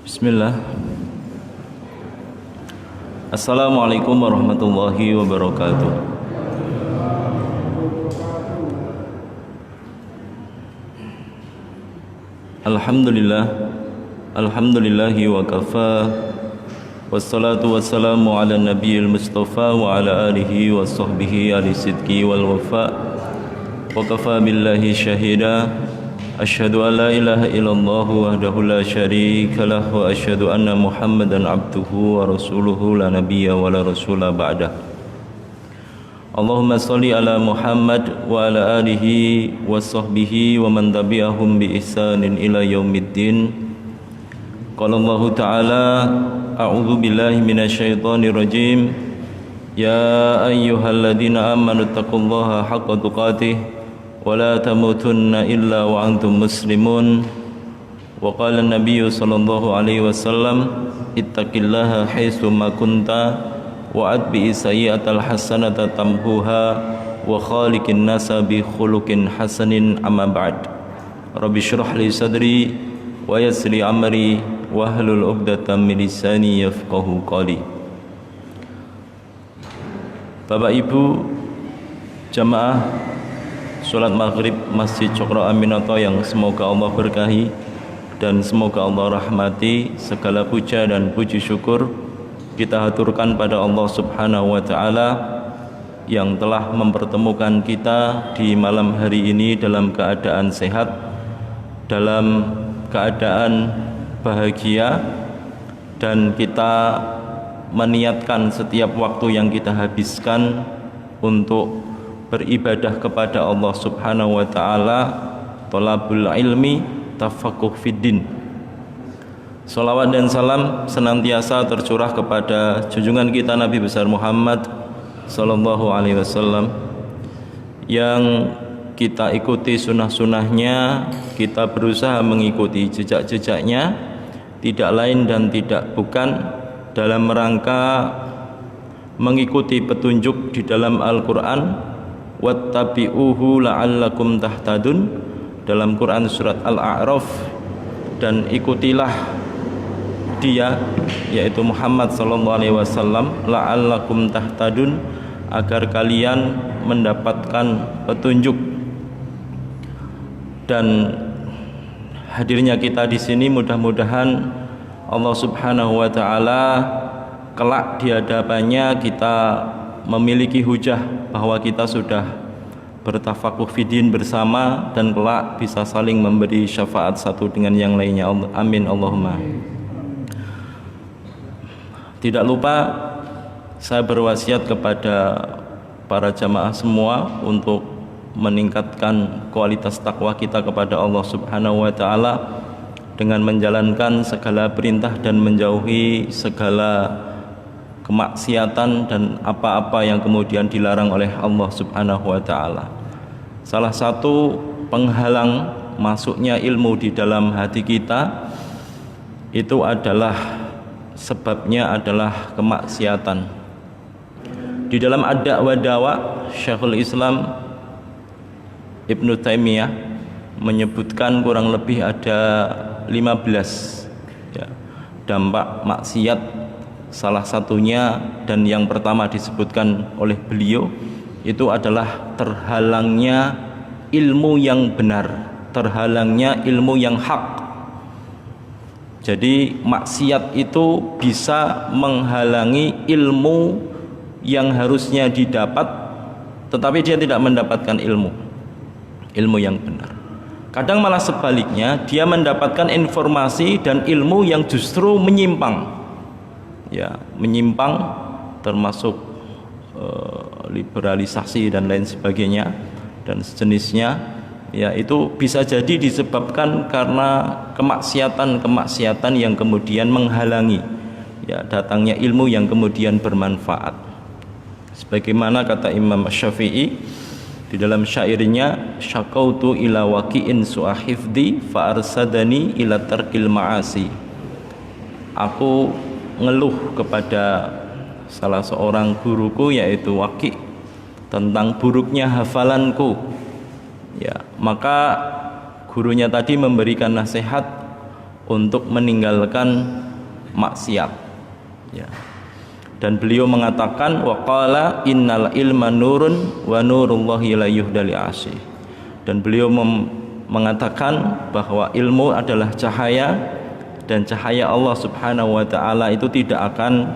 Bismillah. Assalamualaikum warahmatullahi wabarakatuh. Alhamdulillah. Alhamdulillahi wa kafa. Wassalatu wassalamu ala nabiyil mustafa wa ala alihi wa sahbihi ali sidqi wal wafa. Wa kafa billahi syahida. Asyhadu an la ilaha illallah wahdahu la syarika lah wa asyhadu anna Muhammadan abduhu wa rasuluhu la nabiyya wa la rasula ba'dah. Allahumma shalli ala Muhammad wa ala alihi wa sahbihi wa man tabi'ahum bi ihsanin ila yaumiddin. Qala Allah ta'ala a'udzu billahi minasyaitonir rajim. Ya ayyuhalladzina amanu taqullaha haqqa tuqatih ولا تموتن إلا وأنتم مسلمون وقال النبي صلى الله عليه وسلم اتق الله حيثما كنت وأتبع السيئة الحسنة تمحوها وخالق الناس بخلق حسن أما بعد رب اشرح لي صدري ويسر لي أمري واحلل عقدة من لساني يفقهوا قولي. Bapak Ibu jamaah Salat maghrib Masjid Cokro Aminoto yang semoga Allah berkahi dan semoga Allah rahmati, segala puja dan puji syukur kita haturkan pada Allah Subhanahu wa ta'ala yang telah mempertemukan kita di malam hari ini dalam keadaan sehat, dalam keadaan bahagia, dan kita meniatkan setiap waktu yang kita habiskan untuk beribadah kepada Allah Subhanahu wa ta'ala, thalabul ilmi, tafaqquh fiddin. Salawat dan salam senantiasa tercurah kepada junjungan kita Nabi besar Muhammad sallallahu alaihi wasallam yang kita ikuti sunnah-sunnahnya, kita berusaha mengikuti jejak-jejaknya, tidak lain dan tidak bukan dalam rangka mengikuti petunjuk di dalam Al-Quran. Wattabi'uhu la'allakum tahtadun dalam Quran surat Al-A'raf, dan ikutilah dia yaitu Muhammad sallallahu alaihi wasallam la'allakum tahtadun agar kalian mendapatkan petunjuk. Dan hadirnya kita di sini mudah-mudahan Allah Subhanahu wa taala kelak di hadapannya kita memiliki hujah bahwa kita sudah bertafakuh fiddin bersama dan kelak bisa saling memberi syafaat satu dengan yang lainnya. Amin Allahumma. Tidak lupa saya berwasiat kepada para jamaah semua untuk meningkatkan kualitas takwa kita kepada Allah Subhanahu wa taala dengan menjalankan segala perintah dan menjauhi segala kemaksiatan dan apa-apa yang kemudian dilarang oleh Allah Subhanahu wa ta'ala. Salah satu penghalang masuknya ilmu di dalam hati kita itu adalah sebabnya adalah kemaksiatan. Di dalam Ad-Da' wa Dawa, Syekhul Islam Ibnu Taimiyah menyebutkan kurang lebih ada 15 dampak maksiat. Salah satunya dan yang pertama disebutkan oleh beliau itu adalah terhalangnya ilmu yang benar, terhalangnya ilmu yang hak. Jadi maksiat itu bisa menghalangi ilmu yang harusnya didapat, tetapi dia tidak mendapatkan ilmu yang benar. Kadang malah sebaliknya, dia mendapatkan informasi dan ilmu yang justru menyimpang. Menyimpang termasuk liberalisasi dan lain sebagainya dan sejenisnya, itu bisa jadi disebabkan karena kemaksiatan yang kemudian menghalangi datangnya ilmu yang kemudian bermanfaat. Sebagaimana kata Imam Syafi'i di dalam syairnya, syaqautu ila waqi'in su'ahifdi fa arsadani ila tarkil ma'asi. Aku ngeluh kepada salah seorang guruku yaitu Waqi' tentang buruknya hafalanku. Maka gurunya tadi memberikan nasihat untuk meninggalkan maksiat, ya. Dan beliau mengatakan waqala innal ilma nurun wa nurullahi la yuhdali asih. Dan beliau mengatakan bahwa ilmu adalah cahaya, dan cahaya Allah Subhanahu wa taala itu tidak akan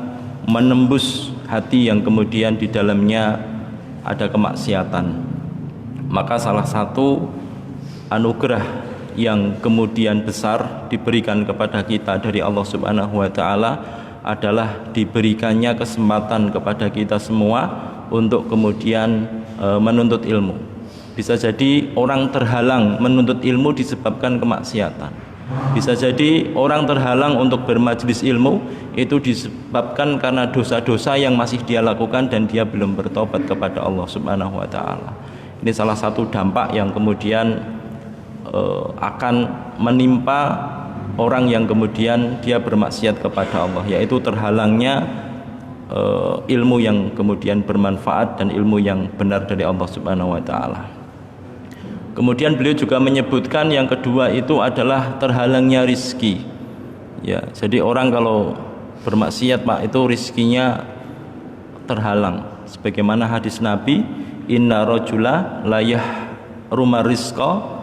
menembus hati yang kemudian di dalamnya ada kemaksiatan. Maka salah satu anugerah yang kemudian besar diberikan kepada kita dari Allah Subhanahu wa taala adalah diberikannya kesempatan kepada kita semua untuk kemudian menuntut ilmu. Bisa jadi orang terhalang menuntut ilmu disebabkan kemaksiatan. Bisa jadi orang terhalang untuk bermajelis ilmu itu disebabkan karena dosa-dosa yang masih dia lakukan dan dia belum bertobat kepada Allah Subhanahu wa taala. Ini salah satu dampak yang kemudian akan menimpa orang yang kemudian dia bermaksiat kepada Allah, yaitu terhalangnya ilmu yang kemudian bermanfaat dan ilmu yang benar dari Allah Subhanahu wa taala. Kemudian beliau juga menyebutkan yang kedua itu adalah terhalangnya rizki, ya. Jadi orang kalau bermaksiat Pak itu rizkinya terhalang, sebagaimana hadis Nabi, inna rajula layah rumah rizqa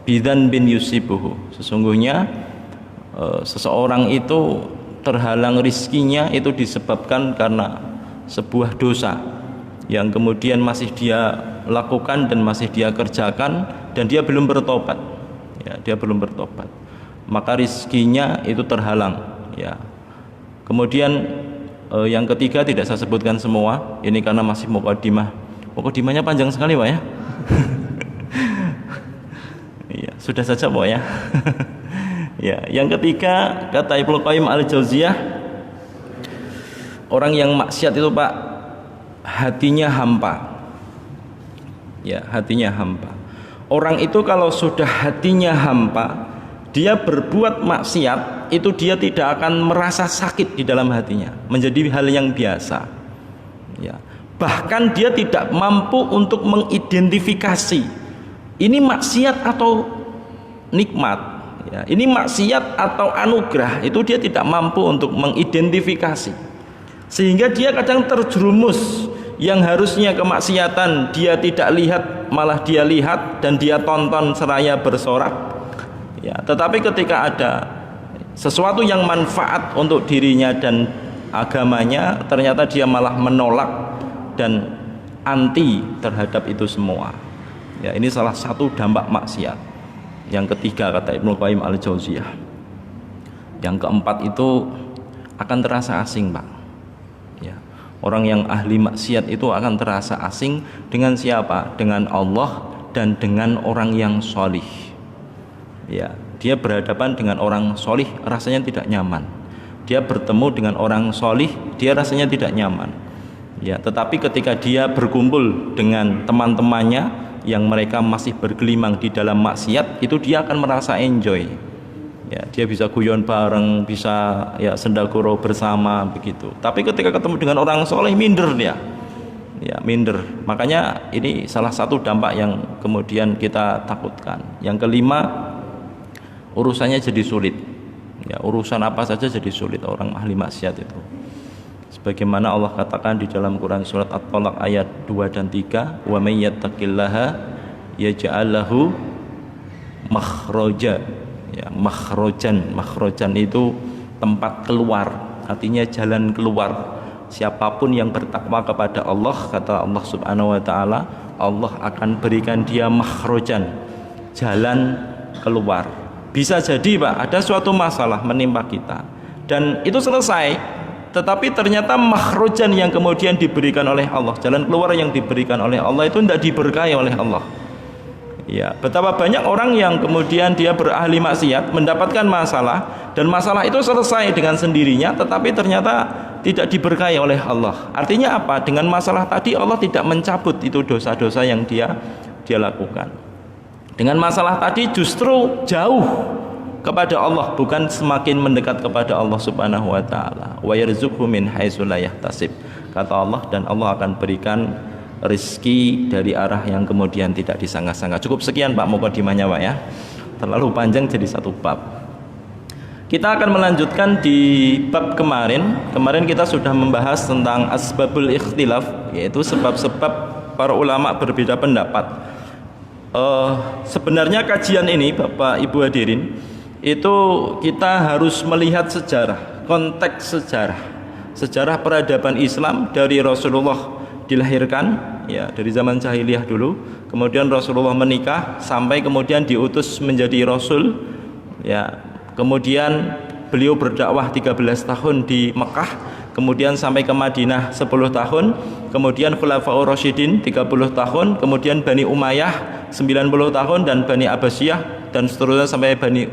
bidan bin yusibuhu. Sesungguhnya seseorang itu terhalang rizkinya itu disebabkan karena sebuah dosa yang kemudian masih dia lakukan dan masih dia kerjakan dan dia belum bertobat, ya, dia belum bertobat, maka rizkinya itu terhalang, ya. Kemudian yang ketiga tidak saya sebutkan semua ini karena masih mukadimahnya panjang sekali Pak, ya. Ya, sudah saja Pak, ya. Ya, yang ketiga kata Ibnu Qayyim al-Jauziyah, orang yang maksiat itu Pak hatinya hampa. Ya, hatinya hampa. Orang itu kalau sudah hatinya hampa, dia berbuat maksiat itu dia tidak akan merasa sakit di dalam hatinya, menjadi hal yang biasa. Ya. Bahkan dia tidak mampu untuk mengidentifikasi ini maksiat atau nikmat, ya. Ini maksiat atau anugerah, itu dia tidak mampu untuk mengidentifikasi. Sehingga dia kadang terjerumus yang harusnya kemaksiatan dia tidak lihat malah dia lihat dan dia tonton seraya bersorak, ya. Tetapi ketika ada sesuatu yang manfaat untuk dirinya dan agamanya, ternyata dia malah menolak dan anti terhadap itu semua, ya. Ini salah satu dampak maksiat. Yang ketiga kata Ibnu Qayyim al-Jauziyah. Yang keempat itu akan terasa asing Pak, ya. Orang yang ahli maksiat itu akan terasa asing dengan siapa? Dengan Allah dan dengan orang yang solih, ya. Dia berhadapan dengan orang solih rasanya tidak nyaman. Dia bertemu dengan orang solih dia rasanya tidak nyaman, ya. Tetapi ketika dia berkumpul dengan teman-temannya yang mereka masih bergelimang di dalam maksiat, itu dia akan merasa enjoy, ya. Dia bisa guyon bareng, bisa ya sendaguro bersama begitu. Tapi ketika ketemu dengan orang soleh minder dia, ya, minder. Makanya ini salah satu dampak yang kemudian kita takutkan. Yang kelima, urusannya jadi sulit, ya. Urusan apa saja jadi sulit orang ahli maksiat itu. Sebagaimana Allah katakan di dalam Quran surat At-Talaq ayat 2 dan 3, wa may yattaqillaha yaj'al lahu makhraja, ya. Makhrojan itu tempat keluar, artinya jalan keluar. Siapapun yang bertakwa kepada Allah, kata Allah Subhanahu wa taala, Allah akan berikan dia makhrojan, jalan keluar. Bisa jadi Pak ada suatu masalah menimpa kita dan itu selesai, tetapi ternyata makhrojan yang kemudian diberikan oleh Allah, jalan keluar yang diberikan oleh Allah itu tidak diberkahi oleh Allah, ya. Betapa banyak orang yang kemudian dia berahli maksiat mendapatkan masalah dan masalah itu selesai dengan sendirinya, tetapi ternyata tidak diberkahi oleh Allah. Artinya apa? Dengan masalah tadi Allah tidak mencabut itu dosa-dosa yang dia lakukan. Dengan masalah tadi justru jauh kepada Allah, bukan semakin mendekat kepada Allah Subhanahu wa taala. Wa yarzuqhu min haitsu la yahtasib, kata Allah, dan Allah akan berikan rezeki dari arah yang kemudian tidak disangka-sangka. Cukup sekian Pak mukadimahnya Pak, ya. terlalu panjang jadi satu bab. Kita akan melanjutkan di bab kemarin. Kemarin kita sudah membahas tentang asbabul ikhtilaf, yaitu sebab-sebab para ulama berbeda pendapat. Sebenarnya kajian ini Bapak Ibu hadirin, itu kita harus melihat sejarah, konteks sejarah peradaban Islam dari Rasulullah dilahirkan, ya, dari zaman jahiliyah dulu, kemudian Rasulullah menikah sampai kemudian diutus menjadi Rasul, ya. Kemudian beliau berdakwah 13 tahun di Mekah, kemudian sampai ke Madinah 10 tahun, kemudian Khulafaur Rasyidin 30 tahun, kemudian Bani Umayyah 90 tahun, dan Bani Abbasiyah, dan seterusnya sampai Bani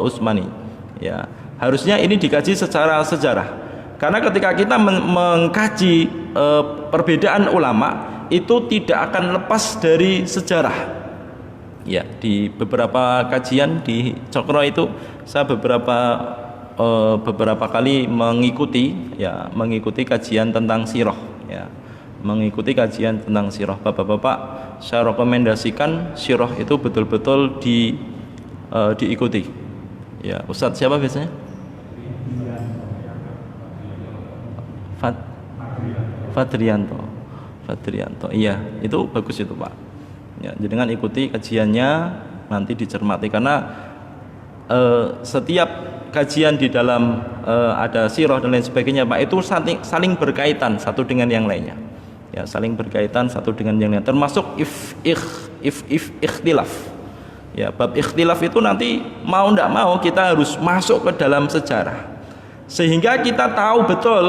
Utsmani. Ya, harusnya ini dikaji secara sejarah. Karena ketika kita mengkaji perbedaan ulama, itu tidak akan lepas dari sejarah. Ya, di beberapa kajian di Cokro itu saya beberapa kali mengikuti kajian tentang sirah, ya. Mengikuti kajian tentang sirah. Bapak-bapak, saya rekomendasikan sirah itu betul-betul diikuti. Ya, Ustadz siapa biasanya? Fadrianto. Iya, itu bagus itu, Pak. Ya, jadi dengan ikuti kajiannya, nanti dicermati, karena setiap kajian di dalam ada sirah dan lain sebagainya, Pak, itu saling berkaitan satu dengan yang lainnya. Ya, saling berkaitan satu dengan yang lainnya, termasuk ikhtilaf. Ya, bab ikhtilaf itu nanti mau tidak mau kita harus masuk ke dalam sejarah, sehingga kita tahu betul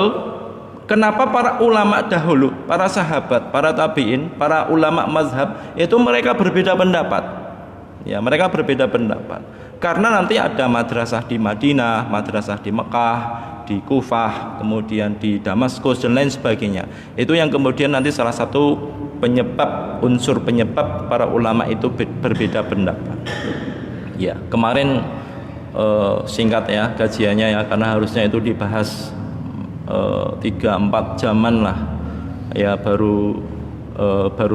kenapa para ulama dahulu, para sahabat, para tabi'in, para ulama mazhab itu mereka berbeda pendapat. Ya, mereka berbeda pendapat. Karena nanti ada madrasah di Madinah, madrasah di Mekah, di Kufah, kemudian di Damaskus dan lain sebagainya. Itu yang kemudian nanti salah satu unsur penyebab para ulama itu berbeda pendapat. Ya, kemarin singkat ya kajiannya, ya, karena harusnya itu dibahas 3-4 jaman lah, ya, baru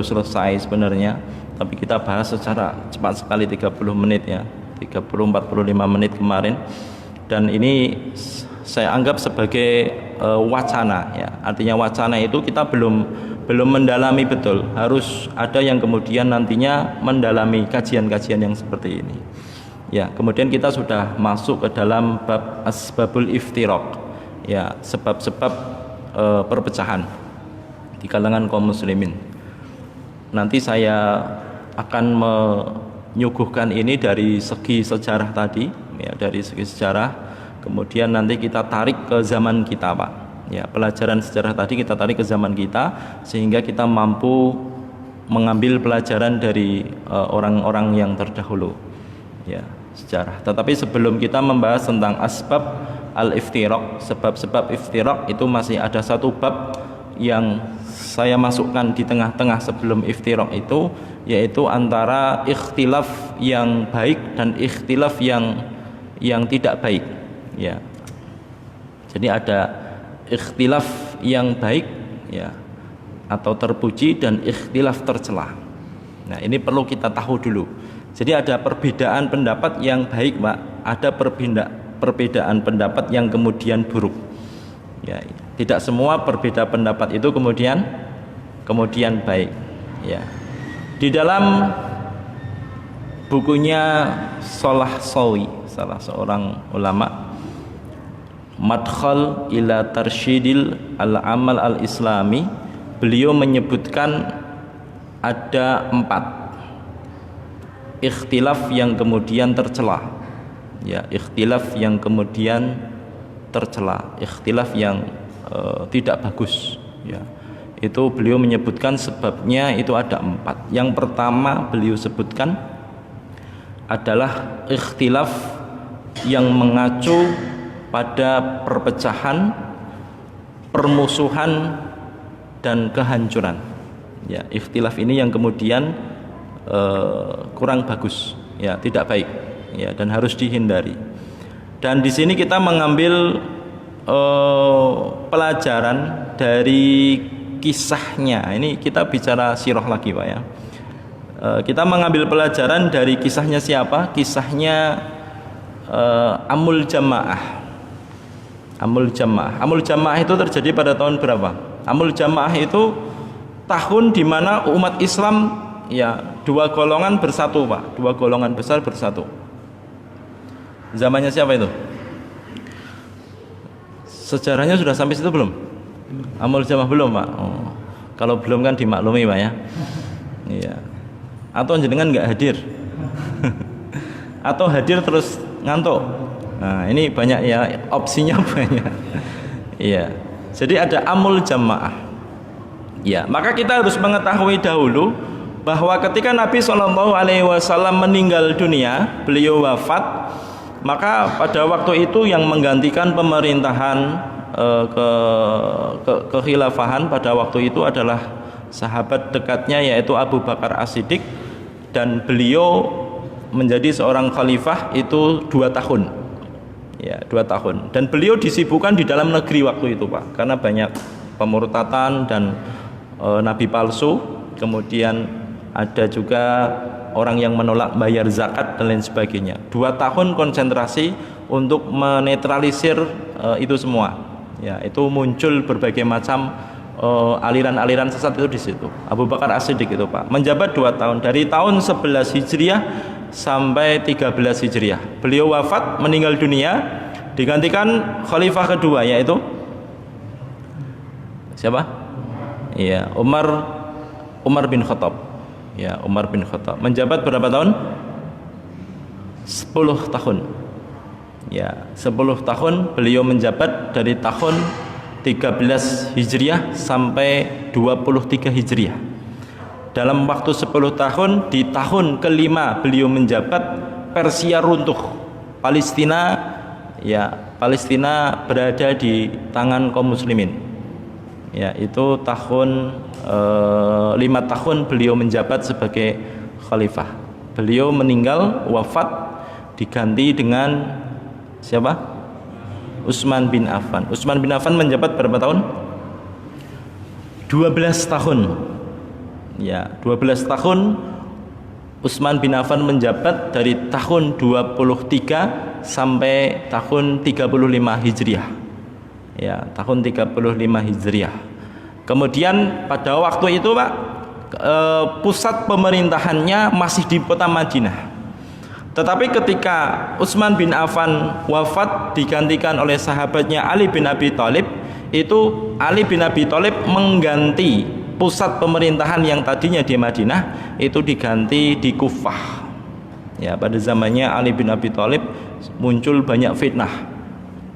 selesai sebenarnya, tapi kita bahas secara cepat sekali 30 menit ya, 30-45 menit kemarin, dan ini saya anggap sebagai wacana, ya. Artinya wacana itu kita belum mendalami betul, harus ada yang kemudian nantinya mendalami kajian-kajian yang seperti ini. Ya, kemudian kita sudah masuk ke dalam bab asbabul iftiraq. Ya, sebab-sebab perpecahan di kalangan kaum muslimin. Nanti saya akan menyuguhkan ini dari segi sejarah tadi, ya, dari segi sejarah. Kemudian nanti kita tarik ke zaman kita, Pak. Ya, pelajaran sejarah tadi kita tarik ke zaman kita, sehingga kita mampu mengambil pelajaran dari orang-orang yang terdahulu. Ya, sejarah. Tetapi sebelum kita membahas tentang asbab al-iftiraq, sebab-sebab iftiraq, itu masih ada satu bab yang saya masukkan di tengah-tengah sebelum iftiraq itu, yaitu antara ikhtilaf yang baik dan ikhtilaf yang tidak baik. Ya, jadi ada ikhtilaf yang baik, ya, atau terpuji, dan ikhtilaf tercela. Nah, ini perlu kita tahu dulu. Jadi ada perbedaan pendapat yang baik, Pak, ada perbedaan pendapat yang kemudian buruk. Ya, tidak semua berbeda pendapat itu kemudian baik. Ya. Di dalam bukunya Shalah Shawi, salah seorang ulama, Madkhal ila Tarsyidil al-Amal al-Islami, beliau menyebutkan ada 4 ikhtilaf yang kemudian tercela. Ya, ikhtilaf yang kemudian tercela, ikhtilaf yang tidak bagus. Ya, itu beliau menyebutkan sebabnya itu ada 4. Yang pertama beliau sebutkan adalah ikhtilaf yang mengacu pada perpecahan, permusuhan, dan kehancuran. Ya, ikhtilaf ini yang kemudian kurang bagus, ya, tidak baik, ya, dan harus dihindari. Dan di sini kita mengambil pelajaran dari kisahnya. Ini kita bicara sirah lagi, Pak, ya. kita mengambil pelajaran dari kisahnya siapa? Kisahnya Amul Jamaah. Amul Jamaah itu terjadi pada tahun berapa? Amul Jamaah itu tahun di mana umat Islam ya dua golongan bersatu, Pak. Dua golongan besar bersatu. Zamannya siapa itu? Sejarahnya sudah sampai situ belum? Amul Jamaah belum, Pak. Oh. Kalau belum kan dimaklumi, Pak ya. Iya. Atau jenengan nggak hadir? Atau hadir terus ngantuk? Nah, ini banyak ya, opsinya banyak. Iya. Jadi ada Amul Jamaah. Ya, maka kita harus mengetahui dahulu bahwa ketika Nabi SAW meninggal dunia, beliau wafat, maka pada waktu itu yang menggantikan pemerintahan kekhilafahan pada waktu itu adalah sahabat dekatnya yaitu Abu Bakar As-Siddiq, dan beliau menjadi seorang khalifah itu 2 tahun ya, 2 tahun, dan beliau disibukkan di dalam negeri waktu itu, Pak, karena banyak pemurtatan dan nabi palsu, kemudian ada juga orang yang menolak bayar zakat dan lain sebagainya. 2 tahun konsentrasi untuk menetralisir itu semua ya, itu muncul berbagai macam aliran-aliran sesat itu di situ. Abu Bakar As-Siddiq itu, Pak, menjabat 2 tahun dari tahun 11 Hijriah sampai 13 Hijriah. Beliau wafat, meninggal dunia, digantikan khalifah kedua yaitu siapa? Iya, Umar bin Khattab. Ya, Umar bin Khattab menjabat berapa tahun? 10 tahun. Ya, 10 tahun beliau menjabat dari tahun 13 Hijriah sampai 23 Hijriah. Dalam waktu 10 tahun, di tahun kelima beliau menjabat, Persia runtuh, Palestina berada di tangan kaum muslimin. Ya, itu tahun 5 tahun beliau menjabat sebagai khalifah. Beliau meninggal, wafat, diganti dengan siapa? Utsman bin Affan. Utsman bin Affan menjabat berapa tahun? 12 tahun. Ya, 12 tahun Utsman bin Affan menjabat dari tahun 23 sampai tahun 35 Hijriah. Ya, tahun 35 Hijriah. Kemudian pada waktu itu, Pak, pusat pemerintahannya masih di kota Madinah. Tetapi ketika Utsman bin Affan wafat digantikan oleh sahabatnya Ali bin Abi Thalib, itu Ali bin Abi Thalib mengganti pusat pemerintahan yang tadinya di Madinah, itu diganti di Kufah. Ya, pada zamannya Ali bin Abi Thalib muncul banyak fitnah.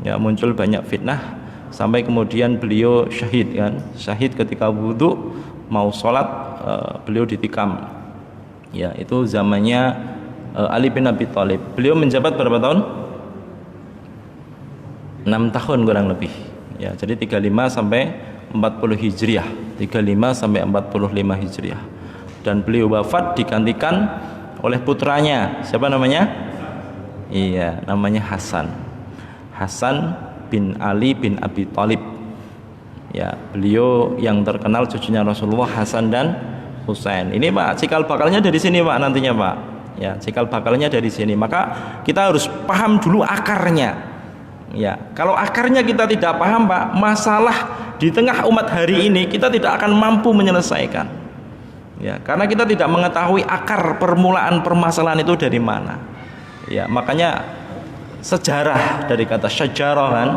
Ya, muncul banyak fitnah sampai kemudian beliau syahid kan. Syahid ketika wudhu mau sholat, beliau ditikam. Ya, itu zamannya Ali bin Abi Thalib. Beliau menjabat berapa tahun? 6 tahun kurang lebih. Ya, jadi 35 sampai 40 Hijriah. 35 sampai 45 Hijriah. Dan beliau wafat digantikan oleh putranya. Siapa namanya? Iya, namanya Hasan. Hasan bin Ali bin Abi Thalib. Ya, beliau yang terkenal cucunya Rasulullah, Hasan dan Husain. Ini, Pak, cikal bakalnya dari sini, Pak, nantinya, Pak. Ya, cikal bakalnya dari sini. Maka kita harus paham dulu akarnya. Ya, kalau akarnya kita tidak paham, Pak, masalah di tengah umat hari ini kita tidak akan mampu menyelesaikan. Ya, karena kita tidak mengetahui akar permulaan permasalahan itu dari mana. Ya, makanya sejarah dari kata syajarah kan,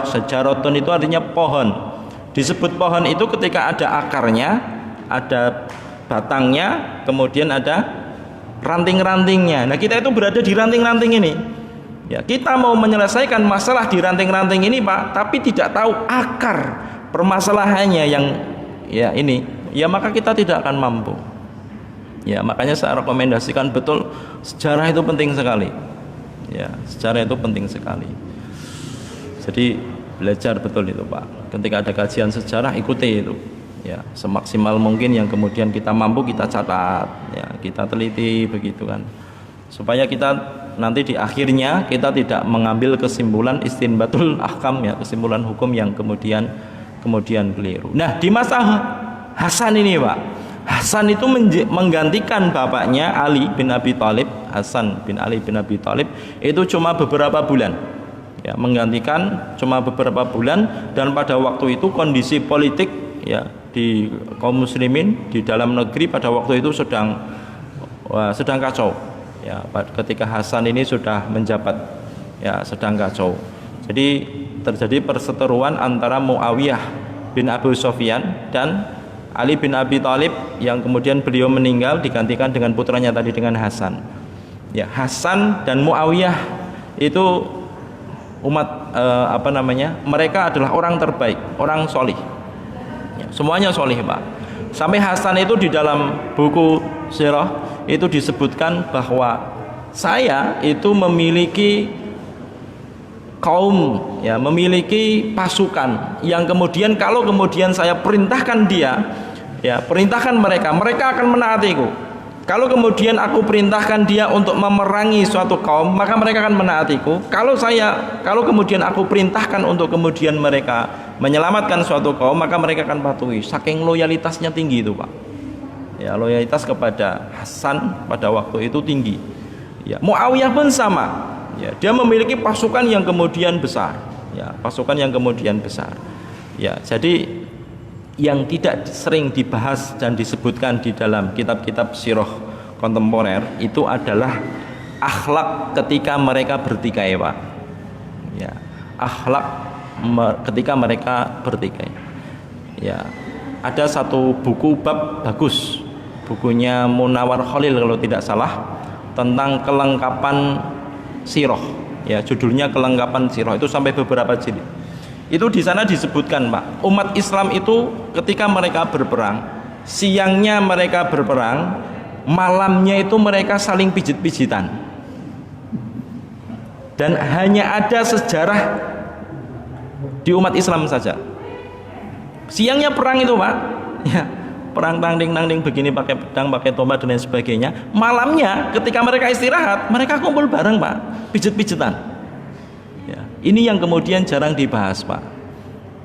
syajaratun itu artinya pohon. Disebut pohon itu ketika ada akarnya, ada batangnya, kemudian ada ranting-rantingnya. Nah, kita itu berada di ranting-ranting ini. Ya, kita mau menyelesaikan masalah di ranting-ranting ini, Pak, tapi tidak tahu akar permasalahannya yang ya ini, ya maka kita tidak akan mampu. Ya, makanya saya rekomendasikan betul sejarah itu penting sekali. Ya, sejarah itu penting sekali. Jadi belajar betul itu, Pak. Ketika ada kajian sejarah, ikuti itu. Ya, semaksimal mungkin yang kemudian kita mampu kita catat, ya, kita teliti begitu kan. Supaya kita nanti di akhirnya kita tidak mengambil kesimpulan istinbatul ahkam, ya, kesimpulan hukum yang kemudian keliru. Nah, di masa Hasan ini, Pak, Hasan itu menggantikan bapaknya Ali bin Abi Thalib. Hasan bin Ali bin Abi Thalib itu cuma beberapa bulan, ya, menggantikan cuma beberapa bulan. Dan pada waktu itu kondisi politik, ya, di kaum muslimin di dalam negeri pada waktu itu sedang kacau, ya, ketika Hasan ini sudah menjabat, ya, sedang kacau. Jadi terjadi perseteruan antara Muawiyah bin Abu Sufyan dan Ali bin Abi Thalib, yang kemudian beliau meninggal digantikan dengan putranya tadi, dengan Hasan. Ya, Hasan dan Muawiyah itu umat mereka adalah orang terbaik, orang solih, ya, semuanya solih, Pak. Sampai Hasan itu di dalam buku sirah itu disebutkan bahwa saya itu memiliki kaum, ya, memiliki pasukan yang kemudian kalau kemudian saya perintahkan dia, ya, perintahkan mereka akan menaatiku. Kalau kemudian aku perintahkan dia untuk memerangi suatu kaum, maka mereka akan menaatiku. Kalau kemudian aku perintahkan untuk kemudian mereka menyelamatkan suatu kaum, maka mereka akan patuhi. Saking loyalitasnya tinggi itu, Pak. Ya, loyalitas kepada Hasan pada waktu itu tinggi. Ya, Muawiyah pun sama. Ya, dia memiliki pasukan yang kemudian besar, ya, pasukan yang kemudian besar. Ya, jadi yang tidak sering dibahas dan disebutkan di dalam kitab-kitab sirah kontemporer itu adalah akhlak ketika mereka bertikai, Pak. Ya, akhlak ketika mereka bertikai. Ya, ada satu buku bab bagus, bukunya Munawar Khalil kalau tidak salah, tentang kelengkapan sirah, ya, judulnya kelengkapan sirah, itu sampai beberapa jilid. Itu di sana disebutkan, Pak, umat Islam itu ketika mereka berperang, siangnya mereka berperang, malamnya itu mereka saling pijit-pijitan. Dan hanya ada sejarah di umat Islam saja. Siangnya perang itu, Pak, ya, perang tanding-tanding begini pakai pedang, pakai tombak dan lain sebagainya. Malamnya ketika mereka istirahat, mereka kumpul bareng, Pak, pijit-pijitan. Ya, ini yang kemudian jarang dibahas, Pak.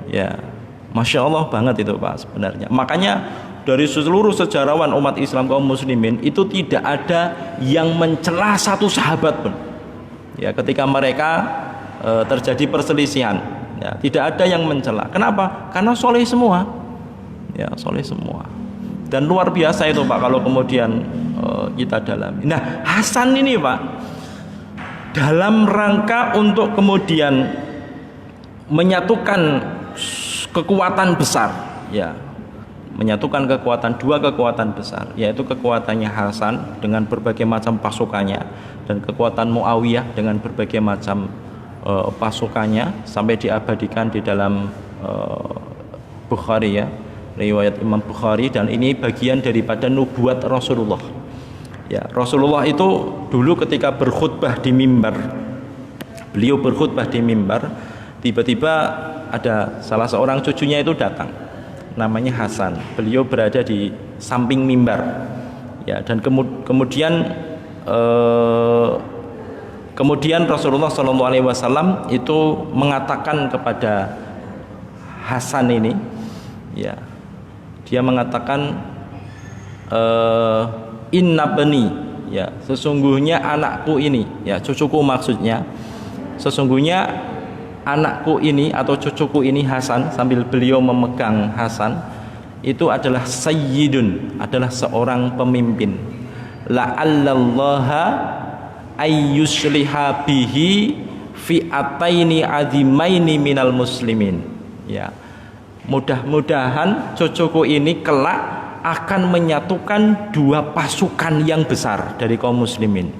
Ya, Masya Allah banget itu, Pak, sebenarnya. Makanya dari seluruh sejarawan umat Islam kaum muslimin itu tidak ada yang mencela satu sahabat pun. Ya, ketika mereka terjadi perselisihan, ya, tidak ada yang mencela. Kenapa? Karena soleh semua. Ya, soleh semua. Dan luar biasa itu, Pak, kalau kemudian kita dalami. Nah, Hasan ini, Pak, dalam rangka untuk kemudian menyatukan kekuatan besar, ya, menyatukan dua kekuatan besar, yaitu kekuatannya Hasan dengan berbagai macam pasukannya dan kekuatan Muawiyah dengan berbagai macam pasukannya, sampai diabadikan di dalam Bukhari, ya, riwayat Imam Bukhari. Dan ini bagian daripada nubuat Rasulullah. Ya, Rasulullah itu dulu ketika berkhutbah di mimbar, beliau berkhutbah di mimbar, tiba-tiba ada salah seorang cucunya itu datang, namanya Hasan. Beliau berada di samping mimbar, ya, dan kemudian Rasulullah SAW itu mengatakan kepada Hasan ini, ya, dia mengatakan inna bani, ya, sesungguhnya anakku ini, ya, cucuku maksudnya, sesungguhnya anakku ini atau cucuku ini Hasan, sambil beliau memegang Hasan, itu adalah sayyidun, adalah seorang pemimpin. La'allallaha ayyusliha bihi fi'ataini azimaini minal muslimin. Ya, mudah-mudahan cucuku ini kelak akan menyatukan dua pasukan yang besar dari kaum muslimin.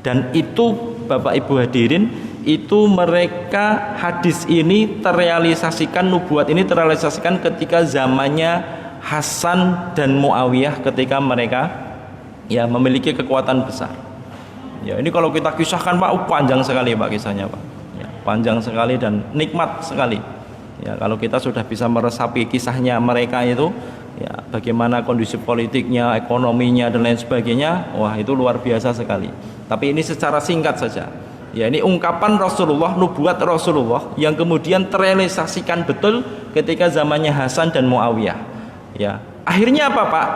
Dan itu, Bapak Ibu hadirin, itu mereka, hadis ini terrealisasikan, nubuat ini terrealisasikan ketika zamannya Hasan dan Muawiyah, ketika mereka, ya, memiliki kekuatan besar. Ya, ini kalau kita kisahkan, Pak, panjang sekali, Pak, kisahnya, Pak. Ya, panjang sekali dan nikmat sekali. Ya, kalau kita sudah bisa meresapi kisahnya mereka itu, ya, bagaimana kondisi politiknya, ekonominya dan lain sebagainya, wah, itu luar biasa sekali. Tapi ini secara singkat saja. Ya, ini ungkapan Rasulullah, nubuat Rasulullah yang kemudian terrealisasikan betul ketika zamannya Hasan dan Muawiyah. Ya, Akhirnya apa Pak?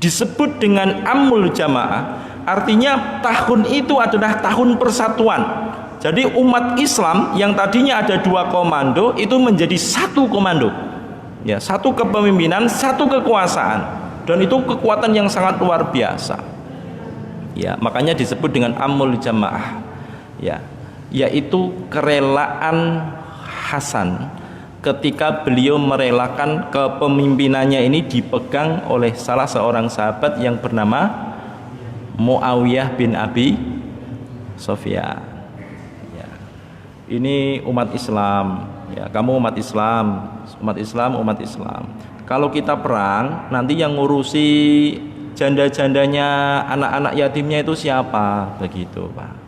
Disebut dengan amul jamaah, artinya tahun itu adalah tahun persatuan. Jadi umat Islam yang tadinya ada 2 komando itu menjadi 1 komando. Ya, 1 kepemimpinan, 1 kekuasaan. Dan itu kekuatan yang sangat luar biasa. Ya, makanya disebut dengan amul jamaah. Ya, yaitu kerelaan Hasan ketika beliau merelakan kepemimpinannya ini dipegang oleh salah seorang sahabat yang bernama Muawiyah bin Abi Sufyan. Ya. Ini umat Islam, ya, kamu umat Islam, umat Islam, umat Islam. Kalau kita perang, nanti yang ngurusi janda-jandanya, anak-anak yatimnya itu siapa? Begitu, Pak.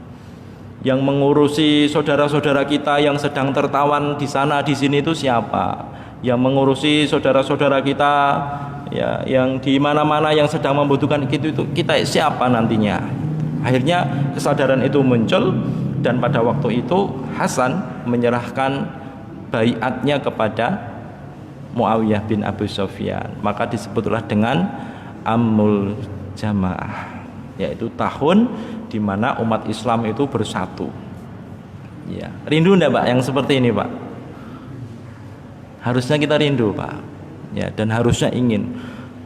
Yang mengurusi saudara-saudara kita yang sedang tertawan di sana di sini itu siapa? Yang mengurusi saudara-saudara kita ya yang di mana-mana yang sedang membutuhkan itu kita siapa nantinya? Akhirnya kesadaran itu muncul dan pada waktu itu Hasan menyerahkan baiatnya kepada Muawiyah bin Abi Sufyan. Maka disebutlah dengan Amul Jamaah, yaitu tahun di mana umat Islam itu bersatu. Ya, rindu enggak Pak yang seperti ini Pak? Harusnya kita rindu Pak. Ya, dan harusnya ingin.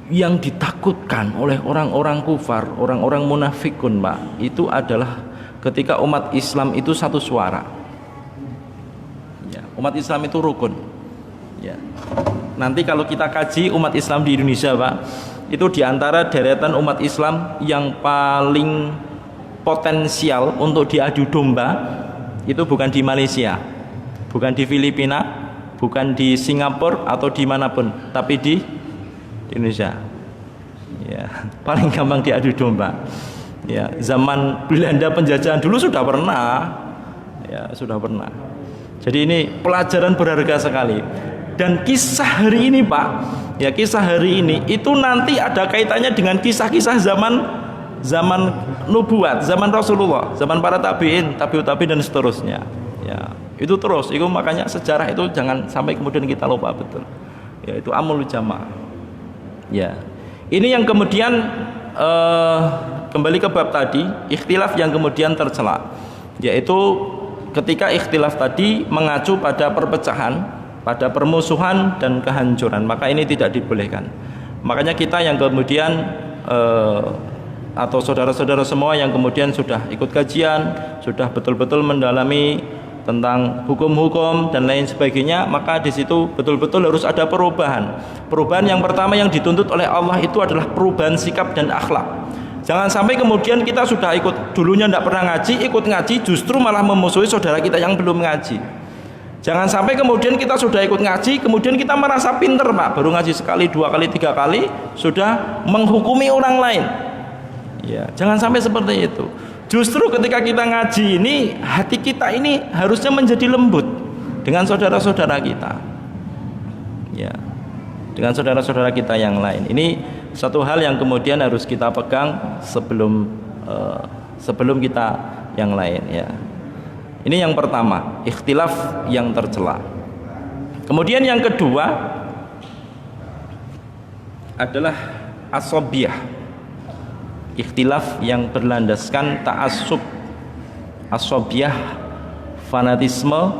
Yang ditakutkan oleh orang-orang kufar, orang-orang munafikun Pak, itu adalah ketika umat Islam itu satu suara. Ya, umat Islam itu rukun. Ya. Nanti kalau kita kaji umat Islam di Indonesia Pak, itu diantara deretan umat Islam yang paling potensial untuk diadu domba itu bukan di Malaysia, bukan di Filipina, bukan di Singapura atau dimanapun, tapi di Indonesia. Ya, paling gampang diadu domba. Ya, zaman Belanda penjajahan dulu sudah pernah. Ya, sudah pernah. Jadi ini pelajaran berharga sekali. Dan kisah hari ini Pak, ya kisah hari ini itu nanti ada kaitannya dengan kisah-kisah zaman nubuat, zaman Rasulullah, zaman para tabi'in, tabi'ut tabi'in dan seterusnya. Ya, itu terus. Itu makanya sejarah itu jangan sampai kemudian kita lupa betul. Ya, itu amul jamaah. Ya. Ini yang kemudian kembali ke bab tadi, ikhtilaf yang kemudian tercela. Yaitu ketika ikhtilaf tadi mengacu pada perpecahan, pada permusuhan dan kehancuran, maka ini tidak dibolehkan. Makanya kita yang kemudian atau saudara-saudara semua yang kemudian sudah ikut kajian, sudah betul-betul mendalami tentang hukum-hukum dan lain sebagainya, maka di situ betul-betul harus ada perubahan. Perubahan yang pertama yang dituntut oleh Allah itu adalah perubahan sikap dan akhlak. Jangan sampai kemudian kita sudah ikut, dulunya tidak pernah ngaji, ikut ngaji justru malah memusuhi saudara kita yang belum ngaji. Jangan sampai kemudian kita sudah ikut ngaji, kemudian kita merasa pinter Pak, baru ngaji sekali, 2 kali, 3 kali sudah menghukumi orang lain. Ya, jangan sampai seperti itu. Justru ketika kita ngaji ini, hati kita ini harusnya menjadi lembut dengan saudara-saudara kita. Ya, dengan saudara-saudara kita yang lain. Ini satu hal yang kemudian harus kita pegang sebelum kita yang lain. Ya. Ini yang pertama, ikhtilaf yang tercela. Kemudian yang kedua adalah asobiyah. Ikhtilaf yang berlandaskan ta'assub, asobiyah, fanatisme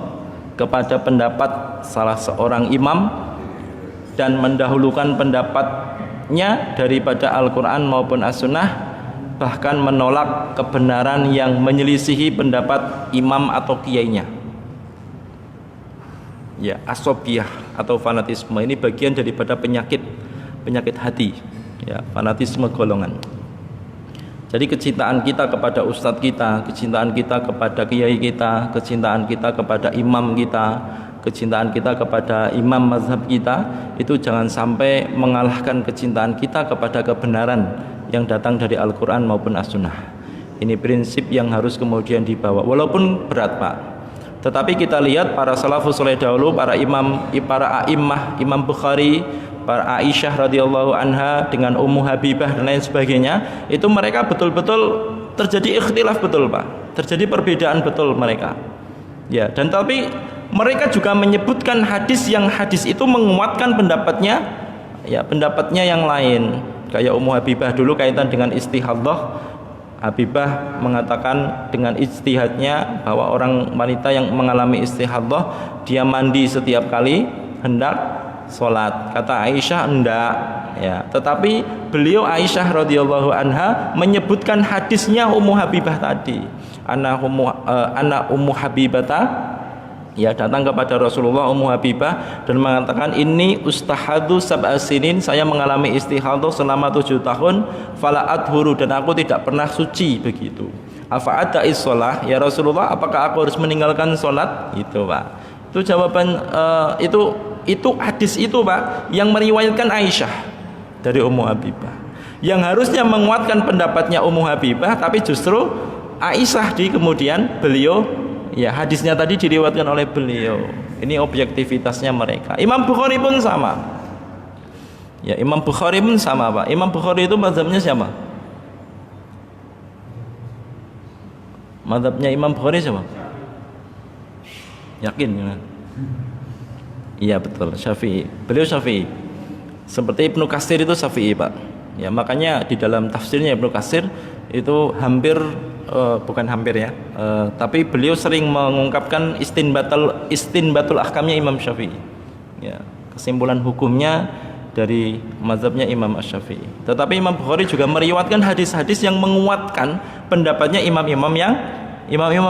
kepada pendapat salah seorang imam dan mendahulukan pendapatnya daripada Al-Quran maupun As-Sunnah, bahkan menolak kebenaran yang menyelisihi pendapat imam atau kiainya. Ya, asobiyah atau fanatisme ini bagian daripada penyakit hati, ya, fanatisme golongan. Jadi kecintaan kita kepada ustadz kita, kecintaan kita kepada kiai kita, kecintaan kita kepada imam kita, kecintaan kita kepada imam mazhab kita, itu jangan sampai mengalahkan kecintaan kita kepada kebenaran yang datang dari Al-Quran maupun As-Sunnah. Ini prinsip yang harus kemudian dibawa, walaupun berat Pak. Tetapi kita lihat para salafus saleh dahulu, para imam, para a'immah, Imam Bukhari, para Aisyah radhiyallahu anha dengan Ummu Habibah dan lain sebagainya, itu mereka betul-betul terjadi ikhtilaf betul Pak, terjadi perbedaan betul mereka. Ya, dan tapi mereka juga menyebutkan hadis yang hadis itu menguatkan pendapatnya ya pendapatnya yang lain. Kayak Ummu Habibah dulu kaitan dengan istihadhah, Habibah mengatakan dengan ijtihadnya bahwa orang wanita yang mengalami istihadhah dia mandi setiap kali hendak sholat. Kata Aisyah enggak, ya. Tetapi beliau Aisyah radhiyallahu anha menyebutkan hadisnya Ummu Habibah tadi. Anak Ummu Habibata, ya, datang kepada Rasulullah Ummu Habibah dan mengatakan, ini ustahadu sab'a sinin, saya mengalami istihadhah selama 7 tahun, fala adhuru, dan aku tidak pernah suci begitu. Afa ada'is shalah, ya Rasulullah, apakah aku harus meninggalkan sholat? Itu Pak. Itu jawaban itu hadis itu Pak yang meriwayatkan Aisyah dari Ummu Habibah. Yang harusnya menguatkan pendapatnya Ummu Habibah, tapi justru Aisyah di kemudian beliau, ya, hadisnya tadi diriwayatkan oleh beliau. Ini objektivitasnya mereka. Imam Bukhari pun sama. Ya, Imam Bukhari pun sama, Pak. Imam Bukhari itu mazhabnya siapa? Mazhabnya Imam Bukhari siapa? Yakin ya? Iya betul, Syafi'i. Beliau Syafi'i. Seperti Ibnu Katsir itu Syafi'i, Pak. Ya, makanya di dalam tafsirnya Ibnu Katsir itu hampir bukan hampir ya, tapi beliau sering mengungkapkan istinbatul ahkamnya Imam Syafi'i, ya, kesimpulan hukumnya dari mazhabnya Imam Asy-Syafi'i. Tetapi Imam Bukhari juga meriwayatkan hadis-hadis yang menguatkan pendapatnya imam-imam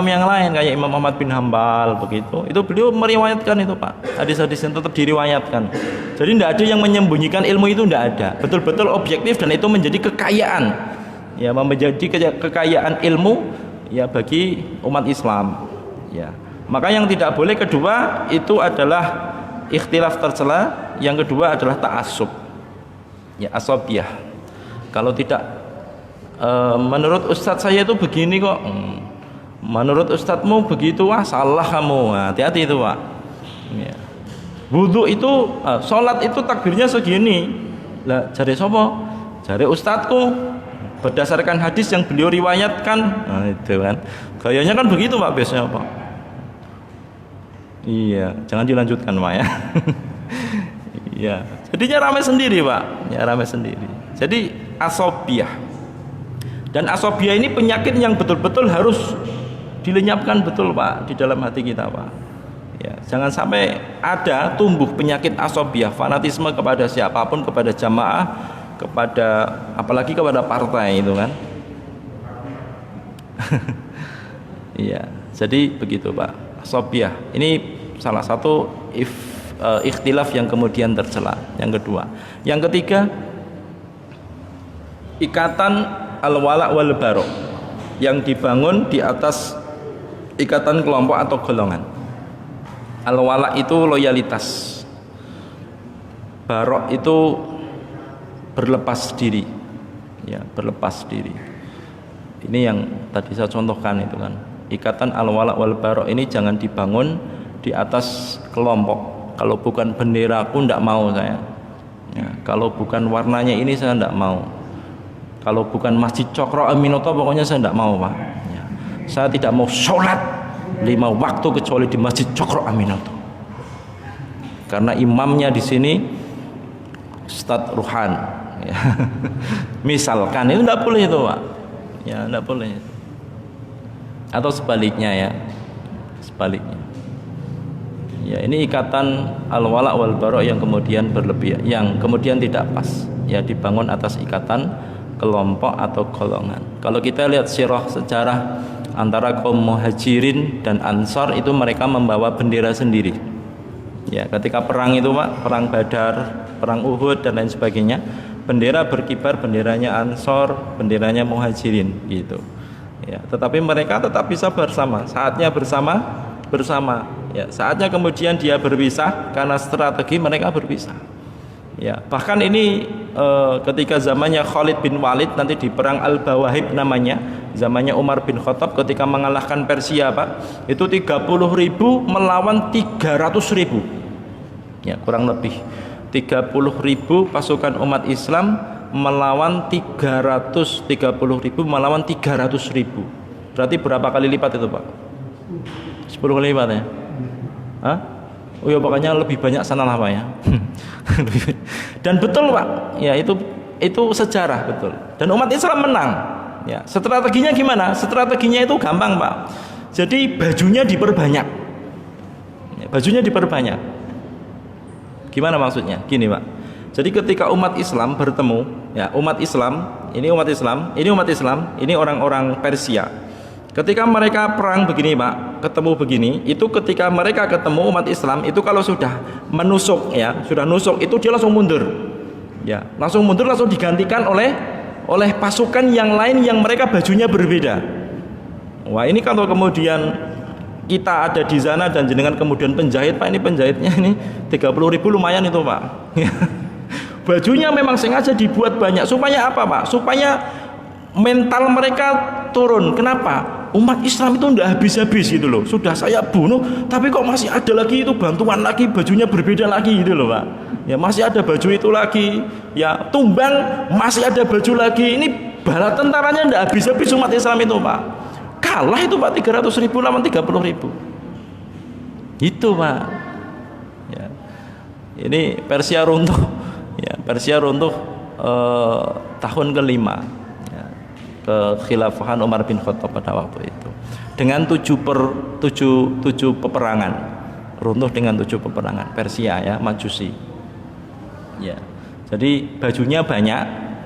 yang lain kayak Imam Ahmad bin Hambal begitu. Itu beliau meriwayatkan itu Pak, hadis-hadis yang tetap diriwayatkan. Jadi tidak ada yang menyembunyikan ilmu, itu tidak ada, betul-betul objektif, dan itu menjadi kekayaan, ya, menjadi kekayaan ilmu, ya, bagi umat Islam, ya. Maka yang tidak boleh kedua itu adalah ikhtilaf tercela, yang kedua adalah ta'assub, ya, asabiyah. Kalau tidak menurut ustadz saya itu begini kok, menurut ustadzmu begitu, wah salah kamu, hati-hati itu Pak, ya. Wudu itu sholat itu takbirnya segini lah, jare sopo? Jare ustadzku, berdasarkan hadis yang beliau riwayatkan. Nah, itu kan gayanya kan begitu Pak, biasanya Pak. Iya, jangan dilanjutkan Pak ya. Iya, jadinya ramai sendiri Pak, ya, ramai sendiri. Jadi asobiyah, dan asobiyah ini penyakit yang betul-betul harus dilenyapkan betul Pak di dalam hati kita Pak. Ya, jangan sampai ada tumbuh penyakit asobiyah, fanatisme kepada siapapun, kepada jamaah, kepada apalagi kepada partai itu kan. Iya, jadi begitu Pak. Asobiyah ini salah satu ikhtilaf yang kemudian tercela. Yang kedua, yang ketiga, ikatan al-wala wal bara yang dibangun di atas ikatan kelompok atau golongan. Al-wala itu loyalitas, barok itu berlepas diri, ya, berlepas diri. Ini yang tadi saya contohkan itu kan, ikatan al-wala wal bara ini jangan dibangun di atas kelompok. Kalau bukan benderaku tidak mau saya, ya, kalau bukan warnanya ini saya tidak mau, kalau bukan Masjid Cokro Aminoto pokoknya saya tidak mau Pak, ya. Saya tidak mau sholat 5 waktu kecuali di Masjid Cokro Aminoto, karena imamnya di sini Ustadz Ruhan, ya. Misalkan itu tidak boleh itu Pak, ya, tidak boleh. Atau sebaliknya, ya, sebaliknya, ya, ini ikatan al-wala wal bara yang kemudian berlebih, yang kemudian tidak pas, ya, dibangun atas ikatan kelompok atau golongan. Kalau kita lihat sirah sejarah antara kaum muhajirin dan ansar, itu mereka membawa bendera sendiri, ya, ketika perang itu Pak, perang Badar, perang Uhud dan lain sebagainya, bendera berkibar, benderanya ansar, benderanya muhajirin gitu, ya. Tetapi mereka tetap bisa bersama, saatnya bersama, ya. Saatnya kemudian dia berpisah karena strategi mereka berpisah, ya. Bahkan ini ketika zamannya Khalid bin Walid, nanti di perang Al-Bawahib namanya, zamannya Umar bin Khattab, ketika mengalahkan Persia Pak, itu 30.000 melawan 300.000, ya, kurang lebih 30.000 pasukan umat Islam melawan 330.000 melawan 300.000. Berarti berapa kali lipat itu Pak? 10 kali lipat ya? Hah? Oh ya pokoknya lebih banyak sana lah Pak ya. Dan betul Pak, ya itu sejarah betul. Dan umat Islam menang. Ya, strateginya gimana? Strateginya itu gampang Pak. Jadi bajunya diperbanyak. Ya, bajunya diperbanyak. Gimana maksudnya? Gini Pak. Jadi ketika umat Islam bertemu, ya umat Islam, ini orang-orang Persia. Ketika mereka perang begini Pak, ketemu begini, itu ketika mereka ketemu umat Islam itu kalau sudah menusuk ya, sudah nusuk itu dia langsung mundur. Ya, langsung mundur langsung digantikan oleh pasukan yang lain yang mereka bajunya berbeda. Wah, ini kalau kemudian kita ada di sana dan jenengan kemudian penjahit Pak, ini penjahitnya ini 30.000 lumayan itu Pak. Bajunya memang sengaja dibuat banyak supaya apa Pak? Supaya mental mereka turun. Kenapa? Umat Islam itu tidak habis-habis gitu loh. Sudah saya bunuh, tapi kok masih ada lagi itu bantuan lagi, bajunya berbeda lagi gitu loh Pak. Ya masih ada baju itu lagi. Ya tumbang masih ada baju lagi. Ini bala tentaranya tidak habis-habis umat Islam itu Pak. Kalah itu Pak 300.000 lawan 30.000. Itu Pak. Ya. Ini Persia runtuh. Ya, Persia runtuh tahun ke-5. Kekhilafahan Umar bin Khattab pada waktu itu dengan 7 peperangan, runtuh dengan 7 peperangan Persia ya, Majusi ya. Jadi bajunya banyak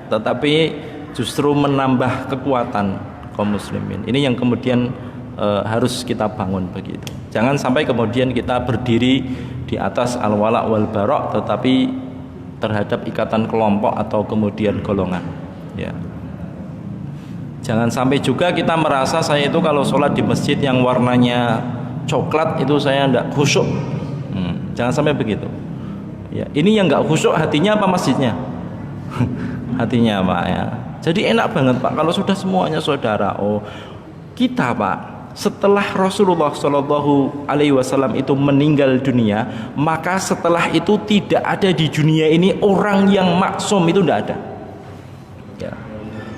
tetapi justru menambah kekuatan kaum muslimin. Ini yang kemudian harus kita bangun begitu. Jangan sampai kemudian kita berdiri di atas al-wala wal bara tetapi terhadap ikatan kelompok atau kemudian golongan ya. Jangan sampai juga kita merasa saya itu kalau sholat di masjid yang warnanya coklat itu saya tidak khusyuk. Jangan sampai begitu. Ya, ini yang nggak khusyuk hatinya apa masjidnya? Hatinya Pak ya. Jadi enak banget Pak kalau sudah semuanya saudara. Oh kita Pak, setelah Rasulullah Shallallahu Alaihi Wasallam itu meninggal dunia, maka setelah itu tidak ada di dunia ini orang yang maksum, itu tidak ada. Ya.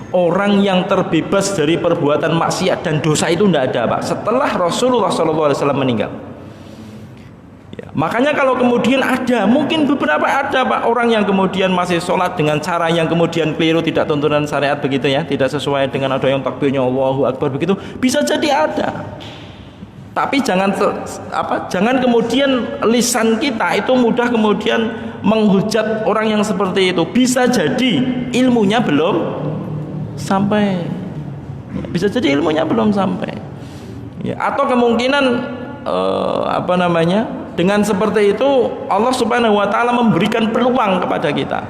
Orang yang terbebas dari perbuatan maksiat dan dosa itu tidak ada Pak setelah Rasulullah SAW meninggal ya, makanya kalau kemudian ada, mungkin beberapa ada Pak orang yang kemudian masih sholat dengan cara yang kemudian keliru, tidak tuntunan syariat begitu ya, tidak sesuai dengan ada yang takbirnya Allahu Akbar begitu, bisa jadi ada. Tapi jangan kemudian lisan kita itu mudah kemudian menghujat orang yang seperti itu. Bisa jadi ilmunya belum sampai, bisa jadi ilmunya belum sampai ya, atau kemungkinan dengan seperti itu Allah Subhanahu wa taala memberikan peluang kepada kita,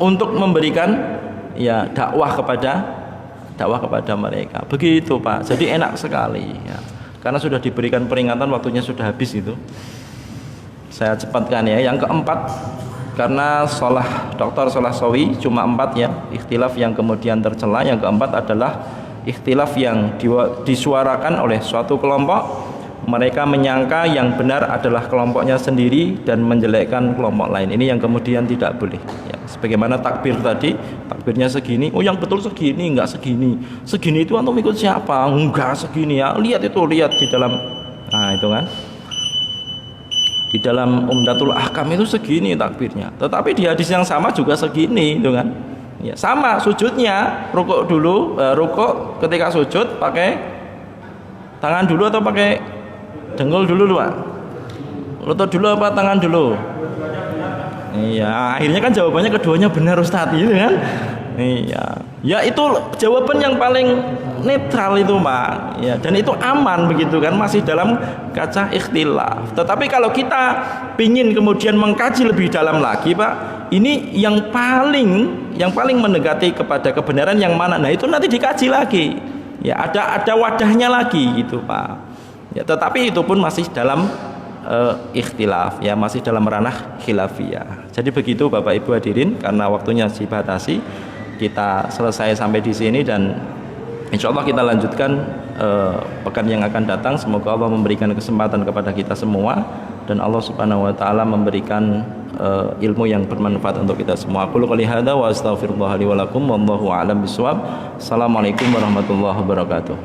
untuk memberikan ya dakwah kepada mereka begitu Pak. Jadi enak sekali ya, karena sudah diberikan peringatan, waktunya sudah habis itu. Saya cepatkan ya. Yang keempat, karena Dr. Salah Sawi cuma 4 ya ikhtilaf yang kemudian tercela. Yang keempat adalah ikhtilaf yang disuarakan oleh suatu kelompok. Mereka menyangka yang benar adalah kelompoknya sendiri dan menjelekkan kelompok lain. Ini yang kemudian tidak boleh ya. Sebagaimana takbir tadi, takbirnya segini, oh yang betul segini, enggak segini. Segini itu antum ikut siapa? Enggak segini ya. Lihat di dalam, nah itu kan, di dalam Umdatul Ahkam itu segini takbirnya, tetapi di hadis yang sama juga segini itu kan ya, sama sujudnya, rukuk dulu, rukuk ketika sujud pakai tangan dulu atau pakai dengkul dulu Pak? Lutut dulu apa tangan dulu? Iya, akhirnya kan jawabannya keduanya benar Ustadz gitu kan. Iya, ya itu jawaban yang paling netral itu Pak ya, dan itu aman begitu kan, masih dalam kaca ikhtilaf. Tetapi kalau kita ingin kemudian mengkaji lebih dalam lagi Pak, ini yang paling mendekati kepada kebenaran yang mana, nah itu nanti dikaji lagi ya, ada wadahnya lagi gitu Pak ya. Tetapi itu pun masih dalam ikhtilaf ya, masih dalam ranah khilafiyah. Jadi begitu Bapak Ibu hadirin, karena waktunya dibatasi, kita selesai sampai di sini dan insya Allah kita lanjutkan pekan yang akan datang. Semoga Allah memberikan kesempatan kepada kita semua dan Allah Subhanahu wa taala memberikan ilmu yang bermanfaat untuk kita semua. Aku qouli hadza wa astaghfirullah li wa lakum wallahu a'lam bishawab. Assalamualaikum warahmatullahi wabarakatuh.